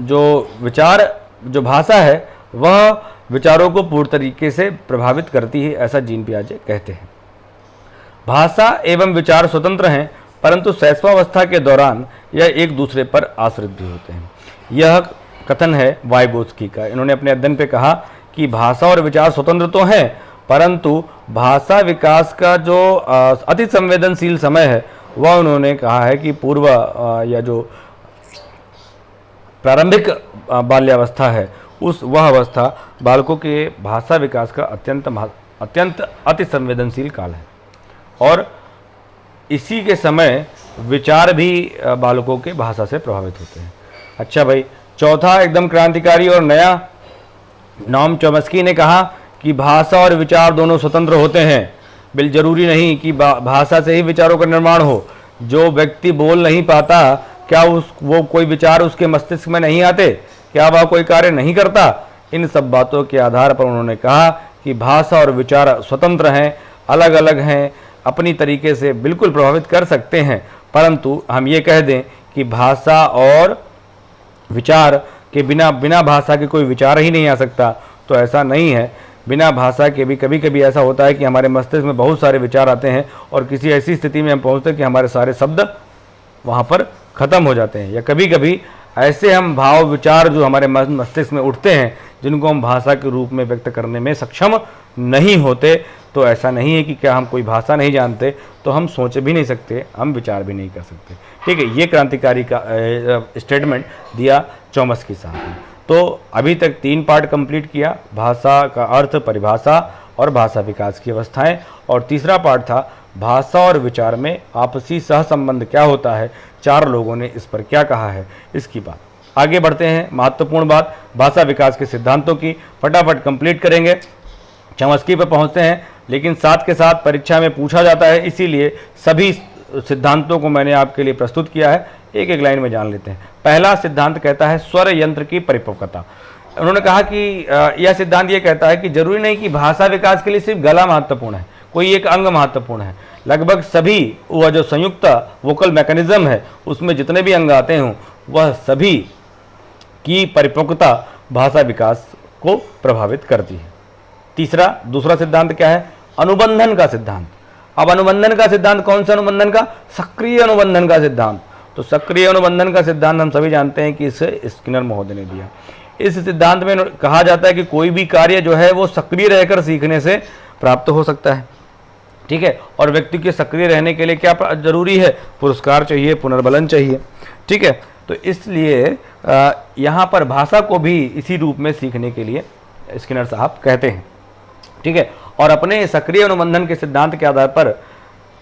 जो भाषा है वह विचारों को पूर्ण तरीके से प्रभावित करती है, ऐसा जीन पियाजे कहते हैं। भाषा एवं विचार स्वतंत्र हैं परंतु शैशवावस्था के दौरान यह एक दूसरे पर आश्रित भी होते हैं। यह कथन है वाइगोत्स्की का। इन्होंने अपने अध्ययन पे कहा कि भाषा और विचार स्वतंत्र तो हैं परंतु भाषा विकास का जो अति संवेदनशील समय है वह उन्होंने कहा है कि पूर्व या जो प्रारंभिक बाल्यावस्था है वह अवस्था बालकों के भाषा विकास का अत्यंत अति संवेदनशील काल है और इसी के समय विचार भी बालकों के भाषा से प्रभावित होते हैं। अच्छा भाई, चौथा एकदम क्रांतिकारी और नया, नॉम चॉम्स्की ने कहा कि भाषा और विचार दोनों स्वतंत्र होते हैं। जरूरी नहीं कि भाषा से ही विचारों का निर्माण हो। जो व्यक्ति बोल नहीं पाता, क्या वो कोई विचार उसके मस्तिष्क में नहीं आते? क्या वह कोई कार्य नहीं करता? इन सब बातों के आधार पर उन्होंने कहा कि भाषा और विचार स्वतंत्र हैं, अलग अलग हैं, अपनी तरीके से बिल्कुल प्रभावित कर सकते हैं। परंतु हम ये कह दें कि भाषा और विचार के बिना भाषा के कोई विचार ही नहीं आ सकता, तो ऐसा नहीं है। बिना भाषा के भी कभी कभी ऐसा होता है कि हमारे मस्तिष्क में बहुत सारे विचार आते हैं और किसी ऐसी स्थिति में हम पहुंचते हैं कि हमारे सारे शब्द वहाँ पर ख़त्म हो जाते हैं। या कभी कभी ऐसे हम भाव विचार जो हमारे मस्तिष्क में उठते हैं जिनको हम भाषा के रूप में व्यक्त करने में सक्षम नहीं होते। तो ऐसा नहीं है कि क्या हम कोई भाषा नहीं जानते तो हम सोच भी नहीं सकते, हम विचार भी नहीं कर सकते। ठीक है, ये क्रांतिकारी का स्टेटमेंट दिया चॉम्स्की साहब ने। तो अभी तक 3 पार्ट कंप्लीट किया, भाषा का अर्थ, परिभाषा और भाषा विकास की अवस्थाएं। और तीसरा पार्ट था भाषा और विचार में आपसी सहसंबंध क्या होता है, 4 लोगों ने इस पर क्या कहा है, इसकी बात। आगे बढ़ते हैं, महत्वपूर्ण बात भाषा विकास के सिद्धांतों की फटाफट कंप्लीट करेंगे, चॉम्स्की पर पहुंचते हैं। लेकिन साथ के साथ परीक्षा में पूछा जाता है, इसीलिए सभी सिद्धांतों को मैंने आपके लिए प्रस्तुत किया है। एक एक लाइन में जान लेते हैं। पहला सिद्धांत कहता है स्वर यंत्र की परिपक्वता। उन्होंने कहा कि यह सिद्धांत ये कहता है कि जरूरी नहीं कि भाषा विकास के लिए सिर्फ गला महत्वपूर्ण है, कोई एक अंग महत्वपूर्ण है। लगभग सभी वह जो संयुक्त वोकल मैकेनिज्म है उसमें जितने भी अंग आते हों वह सभी की परिपक्वता भाषा विकास को प्रभावित करती है। दूसरा सिद्धांत क्या है? अनुबंधन का सिद्धांत। अब अनुबंधन का सिद्धांत कौन सा अनुबंधन का? सक्रिय अनुबंधन का सिद्धांत। तो सक्रिय अनुबंधन का सिद्धांत हम सभी जानते हैं कि इसे स्किनर महोदय ने दिया। इस सिद्धांत में कहा जाता है कि कोई भी कार्य जो है वो सक्रिय रहकर सीखने से प्राप्त हो सकता है। ठीक है, और व्यक्ति के सक्रिय रहने के लिए क्या जरूरी है? पुरस्कार चाहिए, पुनर्बलन चाहिए। ठीक है, तो इसलिए यहाँ पर भाषा को भी इसी रूप में सीखने के लिए स्किनर साहब कहते हैं। ठीक है, और अपने सक्रिय अनुबंधन के सिद्धांत के आधार पर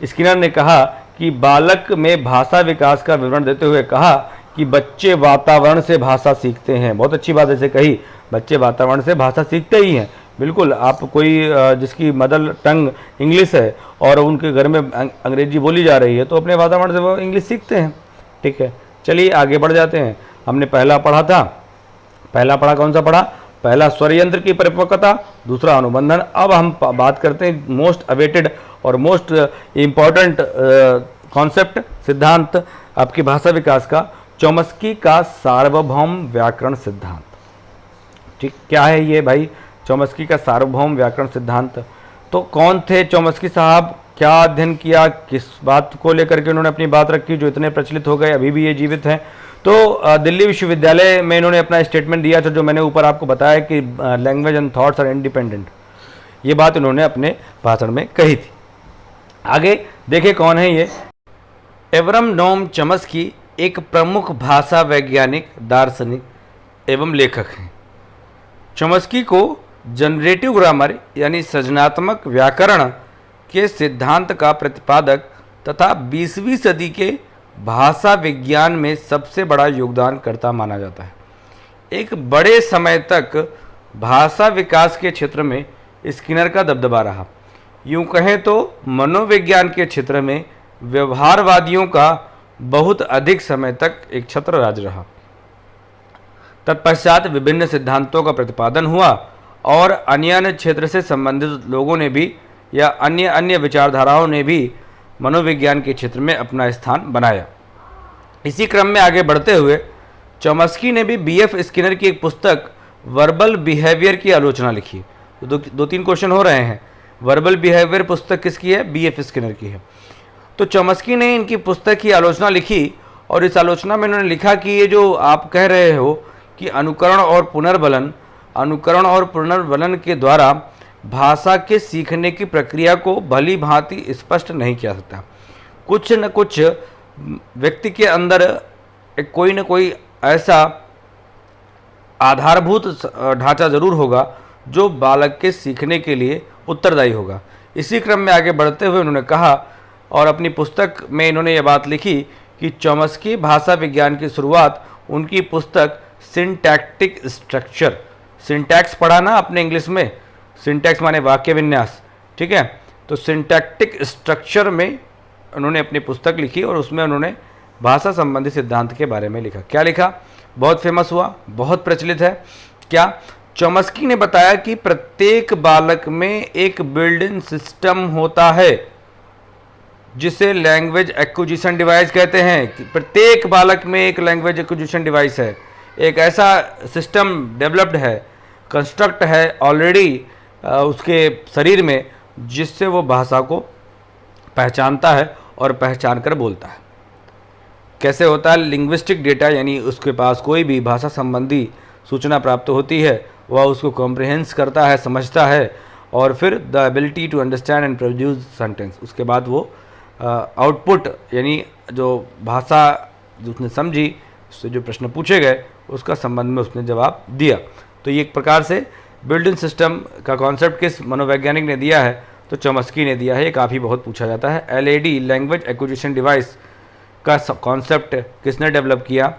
स्किनर ने कहा कि बालक में भाषा विकास का विवरण देते हुए कहा कि बच्चे वातावरण से भाषा सीखते हैं। बहुत अच्छी बात ऐसे कही, बच्चे वातावरण से भाषा सीखते ही हैं। बिल्कुल, आप कोई जिसकी मदर टंग इंग्लिश है और उनके घर में अंग्रेजी बोली जा रही है तो अपने वातावरण से वो इंग्लिश सीखते हैं। ठीक है, चलिए आगे बढ़ जाते हैं। हमने पहला पढ़ा था, कौन सा पढ़ा? पहला स्वर यंत्र की परिपक्वता, दूसरा अनुबंधन। अब हम बात करते हैं मोस्ट अवेटेड और मोस्ट इम्पॉर्टेंट कॉन्सेप्ट, सिद्धांत आपकी भाषा विकास का, चॉम्स्की का सार्वभौम व्याकरण सिद्धांत। ठीक, क्या है ये भाई? चॉम्स्की का सार्वभौम व्याकरण सिद्धांत। तो कौन थे चॉम्स्की साहब? क्या अध्ययन किया? किस बात को लेकर के उन्होंने अपनी बात रखी जो इतने प्रचलित हो गए, अभी भी ये जीवित हैं? तो दिल्ली विश्वविद्यालय में इन्होंने अपना स्टेटमेंट दिया था जो मैंने ऊपर आपको बताया कि language and thoughts are independent. ये बात इन्होंने अपने भाषण में कही थी। आगे देखें कौन है ये। एवरम नोम चॉम्स्की एक प्रमुख भाषा वैज्ञानिक, दार्शनिक एवं लेखक हैं। चॉम्स्की को जनरेटिव ग्रामर यानी सृजनात्मक व्याकरण के सिद्धांत का प्रतिपादक तथा 20वीं सदी के भाषा विज्ञान में सबसे बड़ा योगदानकर्ता माना जाता है। एक बड़े समय तक भाषा विकास के क्षेत्र में स्किनर का दबदबा रहा। यूं कहें तो मनोविज्ञान के क्षेत्र में व्यवहारवादियों का बहुत अधिक समय तक एक छत्र राज रहा। तत्पश्चात विभिन्न सिद्धांतों का प्रतिपादन हुआ और अन्य क्षेत्र से संबंधित लोगों ने भी या अन्य विचारधाराओं ने भी मनोविज्ञान के क्षेत्र में अपना स्थान बनाया। इसी क्रम में आगे बढ़ते हुए चॉम्स्की ने भी बीएफ स्किनर की एक पुस्तक वर्बल बिहेवियर की आलोचना लिखी। तो दो तीन क्वेश्चन हो रहे हैं। वर्बल बिहेवियर पुस्तक किसकी है? बीएफ स्किनर की है। तो चॉम्स्की ने इनकी पुस्तक की आलोचना लिखी और इस आलोचना में उन्होंने लिखा कि ये जो आप कह रहे हो कि अनुकरण और पुनर्बलन के द्वारा भाषा के सीखने की प्रक्रिया को भली भांति स्पष्ट नहीं किया सकता। कुछ न कुछ व्यक्ति के अंदर कोई न कोई ऐसा आधारभूत ढांचा जरूर होगा जो बालक के सीखने के लिए उत्तरदायी होगा। इसी क्रम में आगे बढ़ते हुए उन्होंने कहा और अपनी पुस्तक में इन्होंने ये बात लिखी कि चॉम्स्की भाषा विज्ञान की शुरुआत उनकी पुस्तक सिंटैक्टिक स्ट्रक्चर, सिंटैक्स पढ़ा ना आपने इंग्लिश में, सिंटैक्स माने वाक्य विन्यास, ठीक है। तो सिंटैक्टिक स्ट्रक्चर में उन्होंने अपनी पुस्तक लिखी और उसमें उन्होंने भाषा संबंधी सिद्धांत के बारे में लिखा। क्या लिखा? बहुत फेमस हुआ, बहुत प्रचलित है। क्या? चॉम्स्की ने बताया कि प्रत्येक बालक में एक बिल्ट इन सिस्टम होता है जिसे लैंग्वेज एक्विजिशन डिवाइस कहते हैं। कि प्रत्येक बालक में एक लैंग्वेज एक्विजिशन डिवाइस है, एक ऐसा सिस्टम डेवलप्ड है, कंस्ट्रक्ट है ऑलरेडी उसके शरीर में, जिससे वो भाषा को पहचानता है और पहचान कर बोलता है। कैसे होता है? लिंग्विस्टिक डेटा, यानी उसके पास कोई भी भाषा संबंधी सूचना प्राप्त होती है, वह उसको कॉम्प्रिहेंस करता है, समझता है, और फिर the ability to understand and produce sentence, उसके बाद वो आउटपुट यानी जो भाषा जो उसने समझी, उससे जो प्रश्न पूछे गए उसका संबंध में उसने जवाब दिया। तो ये एक प्रकार से बिल्ट इन सिस्टम का कॉन्सेप्ट किस मनोवैज्ञानिक ने दिया है? तो चॉम्स्की ने दिया है। ये काफ़ी बहुत पूछा जाता है। एलएडी लैंग्वेज एक्विजिशन डिवाइस का कॉन्सेप्ट किसने डेवलप किया?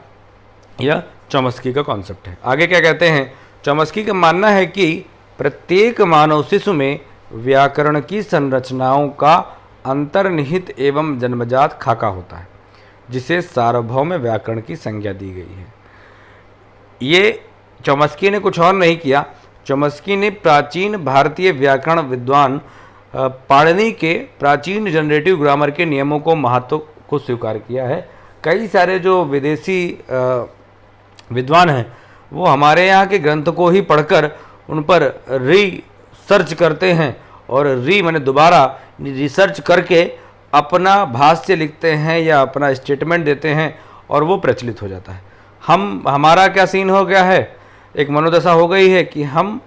यह चॉम्स्की का कॉन्सेप्ट है। आगे क्या कहते हैं? चॉम्स्की का मानना है कि प्रत्येक मानव शिशु में व्याकरण की संरचनाओं का अंतर्निहित एवं जन्मजात खाका होता है, जिसे सार्वभौम व्याकरण की संज्ञा दी गई है। ये चॉम्स्की ने कुछ और नहीं किया। चॉम्स्की ने प्राचीन भारतीय व्याकरण विद्वान पाणिनि के प्राचीन जनरेटिव ग्रामर के नियमों को महत्व को स्वीकार किया है। कई सारे जो विदेशी विद्वान हैं वो हमारे यहाँ के ग्रंथ को ही पढ़कर उन पर रिसर्च करते हैं और माने दोबारा रिसर्च करके अपना भाष्य लिखते हैं या अपना स्टेटमेंट देते हैं और वो प्रचलित हो जाता है। हमारा क्या सीन हो गया है? एक मनोदशा हो गई है कि हम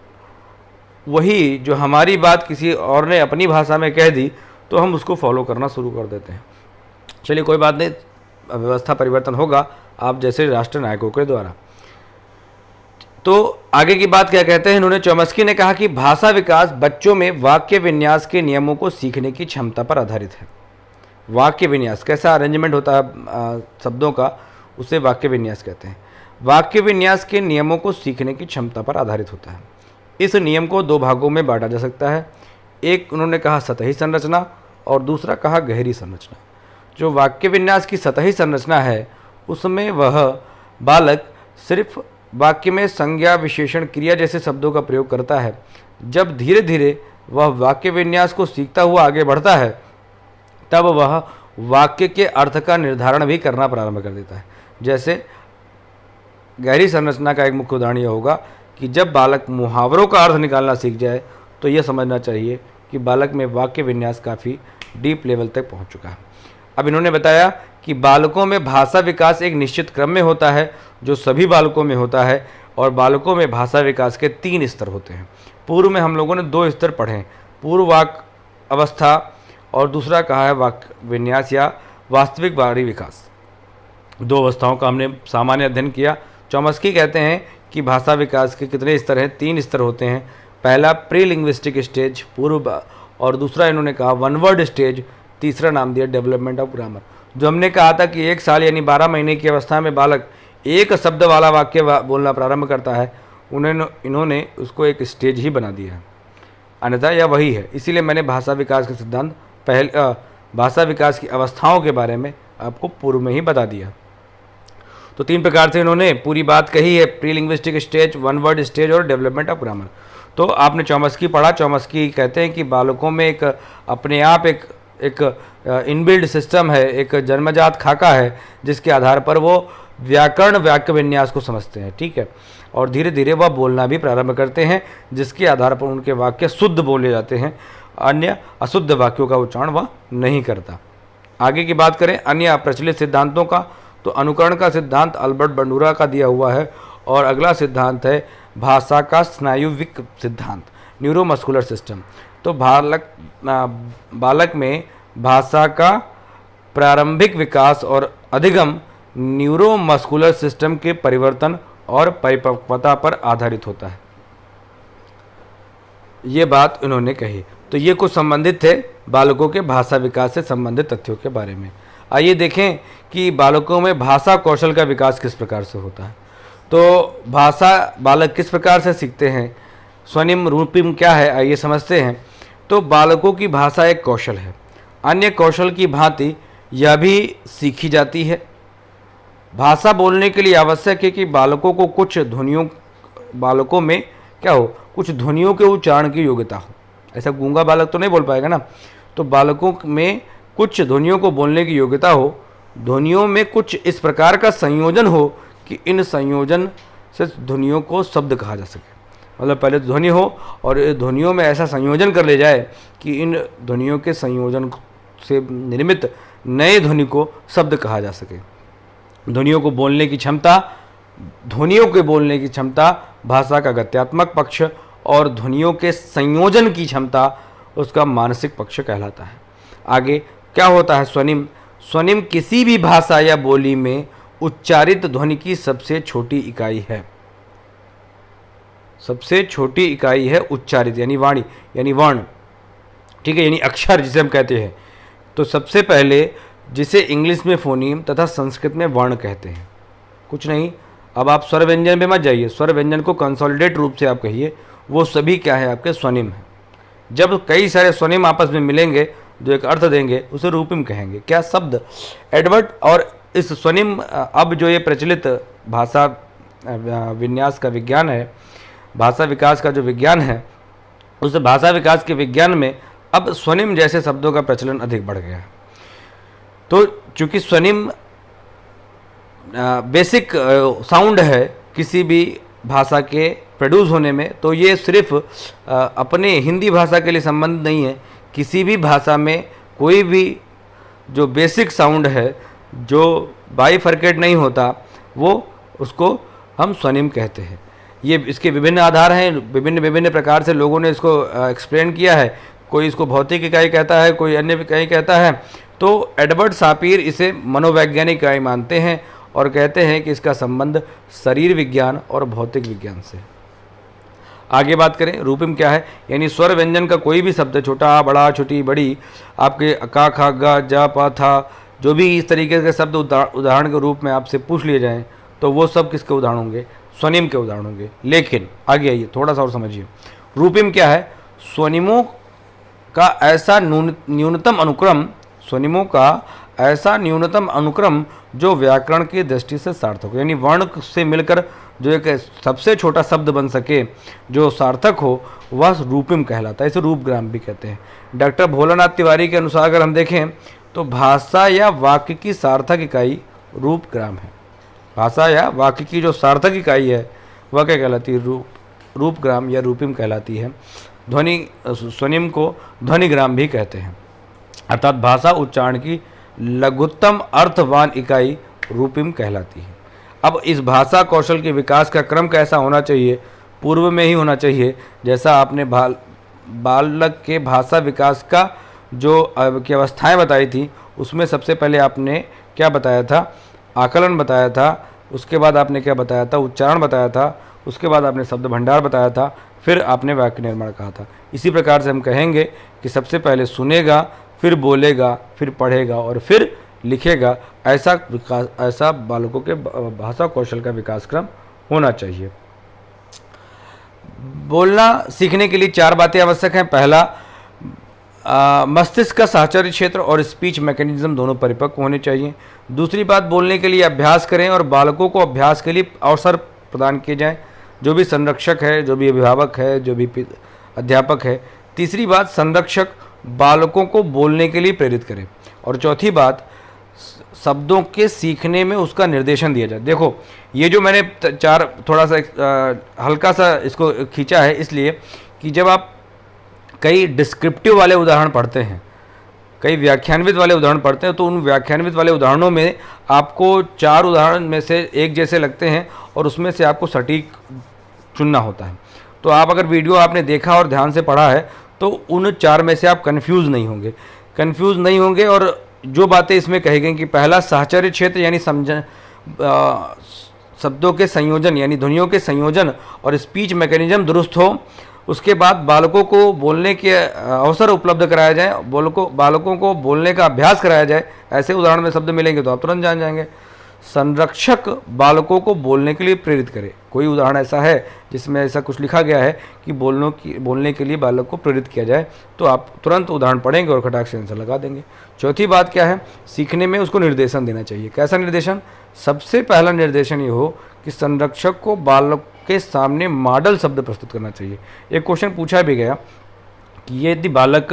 वही जो हमारी बात किसी और ने अपनी भाषा में कह दी तो हम उसको फॉलो करना शुरू कर देते हैं। चलिए कोई बात नहीं, व्यवस्था परिवर्तन होगा आप जैसे राष्ट्र नायकों के द्वारा। तो आगे की बात क्या कहते हैं इन्होंने? चॉम्स्की ने कहा कि भाषा विकास बच्चों में वाक्य विन्यास के नियमों को सीखने की क्षमता पर आधारित है। वाक्य विन्यास कैसा अरेंजमेंट होता है शब्दों का, उसे वाक्य विन्यास कहते हैं। वाक्य विन्यास के नियमों को सीखने की क्षमता पर आधारित होता है। इस नियम को दो भागों में बांटा जा सकता है। एक उन्होंने कहा सतही संरचना और दूसरा कहा गहरी संरचना। जो वाक्य विन्यास की सतही संरचना है उसमें वह बालक सिर्फ वाक्य में संज्ञा, विशेषण, क्रिया जैसे शब्दों का प्रयोग करता है। जब धीरे धीरे वह वाक्य विन्यास को सीखता हुआ आगे बढ़ता है तब वह वाक्य के अर्थ का निर्धारण भी करना प्रारंभ कर देता है। जैसे गहरी संरचना का एक मुख्य उदाहरण यह होगा कि जब बालक मुहावरों का अर्थ निकालना सीख जाए तो यह समझना चाहिए कि बालक में वाक्य विन्यास काफ़ी डीप लेवल तक पहुंच चुका है। अब इन्होंने बताया कि बालकों में भाषा विकास एक निश्चित क्रम में होता है जो सभी बालकों में होता है, और बालकों में भाषा विकास के 3 स्तर होते हैं। पूर्व में हम लोगों ने 2 स्तर पढ़े हैं, पूर्व वाक अवस्था और दूसरा कहा है वाक्य विन्यास या वास्तविक बाहरी विकास। 2 अवस्थाओं का हमने सामान्य अध्ययन किया। चॉम्स्की कहते हैं कि भाषा विकास के कितने स्तर हैं? 3 स्तर होते हैं। पहला प्री लिंग्विस्टिक स्टेज पूर्व, और दूसरा इन्होंने कहा वन वर्ड स्टेज, तीसरा नाम दिया डेवलपमेंट ऑफ ग्रामर। जो हमने कहा था कि 1 साल यानी 12 महीने की अवस्था में बालक एक शब्द वाला वाक्य बोलना प्रारंभ करता है, इन्होंने उसको एक स्टेज ही बना दिया है। अन्यथा यह वही है। इसीलिए मैंने भाषा विकास के सिद्धांत भाषा विकास की अवस्थाओं के बारे में आपको पूर्व में ही बता दिया। तो 3 प्रकार से इन्होंने पूरी बात कही है, pre linguistic stage, one word stage और डेवलपमेंट ऑफ ग्रामर। तो आपने चौमस्की पढ़ा। चौमस्की कहते हैं कि बालकों में एक अपने आप एक इनबिल्ड सिस्टम है, एक जन्मजात खाका है, जिसके आधार पर वो व्याकरण वाक्य विन्यास को समझते हैं, ठीक है, और धीरे धीरे वह बोलना भी प्रारंभ करते हैं, जिसके आधार पर उनके वाक्य शुद्ध बोले जाते हैं, अन्य अशुद्ध वाक्यों का उच्चारण वह नहीं करता। आगे की बात करें अन्य प्रचलित सिद्धांतों का, तो अनुकरण का सिद्धांत अल्बर्ट बंडूरा का दिया हुआ है, और अगला सिद्धांत है भाषा का स्नायुविक सिद्धांत, न्यूरोमस्कुलर सिस्टम। तो बालक में भाषा का प्रारंभिक विकास और अधिगम न्यूरोमस्कुलर सिस्टम के परिवर्तन और परिपक्वता पर आधारित होता है। ये बात इन्होंने कही। तो ये कुछ संबंधित थे बालकों के भाषा विकास से संबंधित तथ्यों के बारे में। आइए देखें कि बालकों में भाषा कौशल का विकास किस प्रकार से होता है। तो भाषा बालक किस प्रकार से सीखते हैं, स्वनिम रूपिम क्या है, आइए समझते हैं। तो बालकों की भाषा एक कौशल है, अन्य कौशल की भांति यह भी सीखी जाती है। भाषा बोलने के लिए आवश्यक है कि बालकों को बालकों में क्या हो, कुछ ध्वनियों के उच्चारण की योग्यता हो। ऐसा गूंगा बालक तो नहीं बोल पाएगा ना, तो बालकों में कुछ ध्वनियों को बोलने की योग्यता हो, ध्वनियों में कुछ इस प्रकार का संयोजन हो कि इन संयोजन से ध्वनियों को शब्द कहा जा सके। मतलब पहले ध्वनि हो और ध्वनियों में ऐसा संयोजन कर ले जाए कि इन ध्वनियों के संयोजन से निर्मित नए ध्वनि को शब्द कहा जा सके। ध्वनियों को बोलने की क्षमता, ध्वनियों के बोलने की क्षमता भाषा का गत्यात्मक पक्ष, और ध्वनियों के संयोजन की क्षमता उसका मानसिक पक्ष कहलाता है। आगे क्या होता है स्वनिम। स्वनिम किसी भी भाषा या बोली में उच्चारित ध्वनि की सबसे छोटी इकाई है। सबसे छोटी इकाई है उच्चारित, यानी वाणी, यानी वर्ण, ठीक है, यानी अक्षर जिसे हम कहते हैं। तो सबसे पहले जिसे इंग्लिश में फोनीम तथा संस्कृत में वर्ण कहते हैं, कुछ नहीं। अब आप स्वर व्यंजन में मत जाइए, स्वर व्यंजन को कंसोलिडेट रूप से आप कहिए, वो सभी क्या है, आपके स्वनिम है। जब कई सारे स्वनिम आपस में मिलेंगे जो एक अर्थ देंगे उसे रूपिम कहेंगे। क्या शब्द एडवर्ड। और इस स्वनिम अब जो ये प्रचलित भाषा विन्यास का विज्ञान है, भाषा विकास का जो विज्ञान है, उस भाषा विकास के विज्ञान में अब स्वनिम जैसे शब्दों का प्रचलन अधिक बढ़ गया है। तो चूंकि स्वनिम बेसिक साउंड है किसी भी भाषा के प्रोड्यूस होने में, तो ये सिर्फ अपने हिंदी भाषा के लिए संबंध नहीं है। किसी भी भाषा में कोई भी जो बेसिक साउंड है, जो बाइफर्केट नहीं होता, वो उसको हम स्वनिम कहते हैं। ये इसके विभिन्न आधार हैं, विभिन्न प्रकार से लोगों ने इसको एक्सप्लेन किया है। कोई इसको भौतिक इकाई कहता है, कोई अन्य इकाई कहता है। तो एडवर्ड सापीर इसे मनोवैज्ञानिक इकाई मानते हैं और कहते हैं कि इसका संबंध शरीर विज्ञान और भौतिक विज्ञान से। आगे बात करें रूपिम क्या है, यानी स्वर व्यंजन का कोई भी शब्द, छोटा बड़ा छोटी बड़ी, आपके का खा गा जा पा था, जो भी इस तरीके के शब्द उदाहरण के रूप में आपसे पूछ लिए जाएं, तो वो सब किसके उदाहरण होंगे, स्वनिम के उदाहरण होंगे। लेकिन आगे आइए थोड़ा सा और समझिए, रूपिम क्या है। स्वनिमों का ऐसा न्यूनतम अनुक्रम, स्वनिमों का ऐसा न्यूनतम अनुक्रम जो व्याकरण की दृष्टि से सार्थक हो, यानी वर्ण से मिलकर जो एक सबसे छोटा शब्द बन सके, जो सार्थक हो, वह रूपिम कहलाता है। इसे रूपग्राम भी कहते हैं। डॉक्टर भोलानाथ तिवारी के अनुसार अगर हम देखें तो भाषा या वाक्य की सार्थक इकाई रूपग्राम है। भाषा या वाक्य की जो सार्थक इकाई है वह क्या कहलाती है, रूपग्राम या रूपिम कहलाती है। स्वनिम को ध्वनिग्राम भी कहते हैं, अर्थात भाषा उच्चारण की लघुत्तम अर्थवान इकाई रूपिम कहलाती है। अब इस भाषा कौशल के विकास का क्रम कैसा होना चाहिए, पूर्व में ही होना चाहिए। जैसा आपने बालक के भाषा विकास का जो की अवस्थाएँ बताई थी, उसमें सबसे पहले आपने क्या बताया था, आकलन बताया था। उसके बाद आपने क्या बताया था, उच्चारण बताया था। उसके बाद आपने शब्द भंडार बताया था। फिर आपने वाक्य निर्माण कहा था। इसी प्रकार से हम कहेंगे कि सबसे पहले सुनेगा, फिर बोलेगा, फिर पढ़ेगा और फिर लिखेगा। ऐसा बालकों के भाषा कौशल का विकास क्रम होना चाहिए। बोलना सीखने के लिए 4 बातें आवश्यक हैं। पहला, मस्तिष्क का साहचर्य क्षेत्र और स्पीच मैकेनिज्म दोनों परिपक्व होने चाहिए। दूसरी बात, बोलने के लिए अभ्यास करें और बालकों को अभ्यास के लिए अवसर प्रदान किए जाएं, जो भी संरक्षक है, जो भी अभिभावक है, जो भी अध्यापक है। तीसरी बात, संरक्षक बालकों को बोलने के लिए प्रेरित करें। और चौथी बात, शब्दों के सीखने में उसका निर्देशन दिया जाए। देखो, ये जो मैंने 4 थोड़ा सा हल्का सा इसको खींचा है, इसलिए कि जब आप कई डिस्क्रिप्टिव वाले उदाहरण पढ़ते हैं, कई व्याख्यान्वित वाले उदाहरण पढ़ते हैं, तो उन व्याख्यान्वित वाले उदाहरणों में आपको 4 उदाहरण में से एक जैसे लगते हैं और उसमें से आपको सटीक चुनना होता है। तो आप अगर वीडियो आपने देखा और ध्यान से पढ़ा है तो उन 4 में से आप कन्फ्यूज़ नहीं होंगे। और जो बातें इसमें कही गई कि पहला, साहचर्य क्षेत्र यानी शब्दों के संयोजन यानी ध्वनियों के संयोजन और स्पीच मैकेनिज्म दुरुस्त हो। उसके बाद बालकों को बोलने के अवसर उपलब्ध कराया जाए, बालकों को बोलने का अभ्यास कराया जाए। ऐसे उदाहरण में शब्द मिलेंगे तो आप तुरंत जान जाएंगे। संरक्षक बालकों को बोलने के लिए प्रेरित करे। कोई उदाहरण ऐसा है जिसमें ऐसा कुछ लिखा गया है कि बोलने के लिए बालक को प्रेरित किया जाए, तो आप तुरंत उदाहरण पढ़ेंगे और खटाक से आंसर लगा देंगे। चौथी बात क्या है, सीखने में उसको निर्देशन देना चाहिए। कैसा निर्देशन? सबसे पहला निर्देशन ये हो कि संरक्षक को बालक के सामने मॉडल शब्द प्रस्तुत करना चाहिए। एक क्वेश्चन पूछा भी गया कि यदि बालक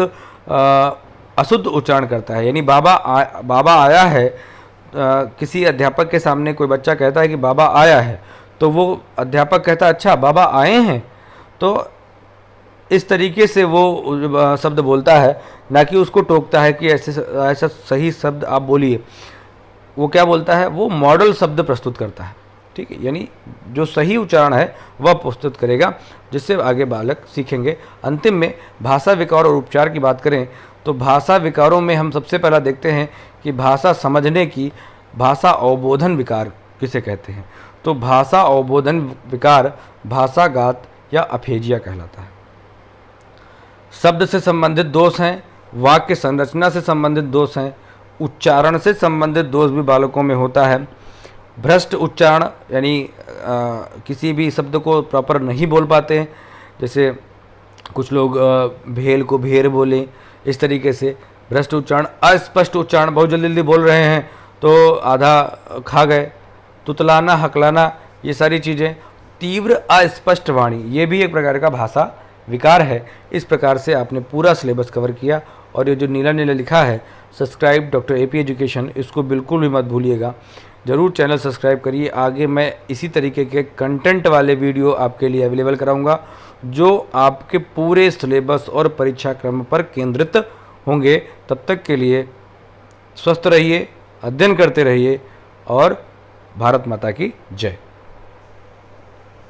अशुद्ध उच्चारण करता है, यानी बाबा आया है, किसी अध्यापक के सामने कोई बच्चा कहता है कि बाबा आया है, तो वो अध्यापक कहता है अच्छा बाबा आए हैं, तो इस तरीके से वो शब्द बोलता है, ना कि उसको टोकता है कि ऐसा सही शब्द आप बोलिए। वो क्या बोलता है? वो मॉडल शब्द प्रस्तुत करता है। ठीक है, यानी जो सही उच्चारण है वह प्रस्तुत करेगा, जिससे आगे बालक सीखेंगे। अंतिम में भाषा विकार और उपचार की बात करें तो भाषा विकारों में हम सबसे पहला देखते हैं कि भाषा समझने की भाषा अवबोधन विकार किसे कहते हैं। तो भाषा अवबोधन विकार भाषाघात या अफेजिया कहलाता है। शब्द से संबंधित दोष हैं, वाक्य संरचना से संबंधित दोष हैं, उच्चारण से संबंधित दोष भी बालकों में होता है। भ्रष्ट उच्चारण यानी किसी भी शब्द को प्रॉपर नहीं बोल पाते हैं, जैसे कुछ लोग भेल को भेर बोले, इस तरीके से भ्रष्ट उच्चारण। अस्पष्ट उच्चारण, बहुत जल्दी जल्दी बोल रहे हैं तो आधा खा गए। तुतलाना, हकलाना, ये सारी चीज़ें। तीव्र अस्पष्ट वाणी, ये भी एक प्रकार का भाषा विकार है। इस प्रकार से आपने पूरा सिलेबस कवर किया। और ये जो नीला नीला लिखा है सब्सक्राइब डॉक्टर एपी एजुकेशन, इसको बिल्कुल भी मत भूलिएगा। ज़रूर चैनल सब्सक्राइब करिए। आगे मैं इसी तरीके के कंटेंट वाले वीडियो आपके लिए अवेलेबल कराऊंगा, जो आपके पूरे सिलेबस और परीक्षा क्रम पर केंद्रित होंगे। तब तक के लिए स्वस्थ रहिए, अध्ययन करते रहिए और भारत माता की जय।